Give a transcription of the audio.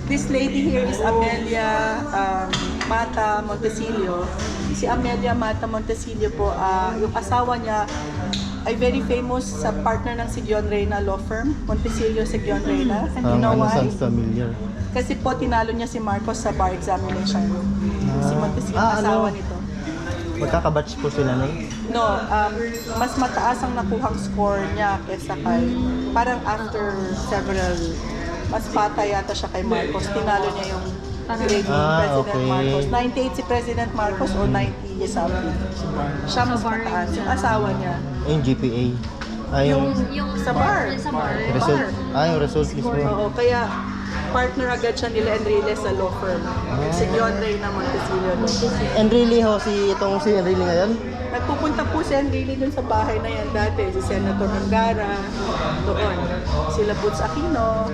This lady here is Amelia Mata Montesilio. Si Amelia Mata Montesilio po, yung asawa niya ay very famous sa partner ng Sigyon Reyna law firm, Montesilio Sigyon Reyna. And you know why? Sounds familiar. Kasi po tinalo niya si Marcos sa bar examination. Si Montesilio, asawa nito. Magkakabatch po sila na No, mas mataas ang nakuhang score niya kesa kay, parang after several, mas patay yata siya kay Marcos. Tinalo niya yung President okay. Marcos. 98 si President Marcos o 90 something. Siya mas mataas. Yung asawa niya. yung GPA. Yung sa bar. Sa bar. Result. Yung result mismo. Oo, kaya partner agad siya nila Enrile sa law firm. Si John Reyna Montesilio. Enrile ho, si Enrile ngayon? Nagpupunta po si Enrile dun sa bahay na yan dati. Si Senator Angara, doon. Sila Butz Aquino,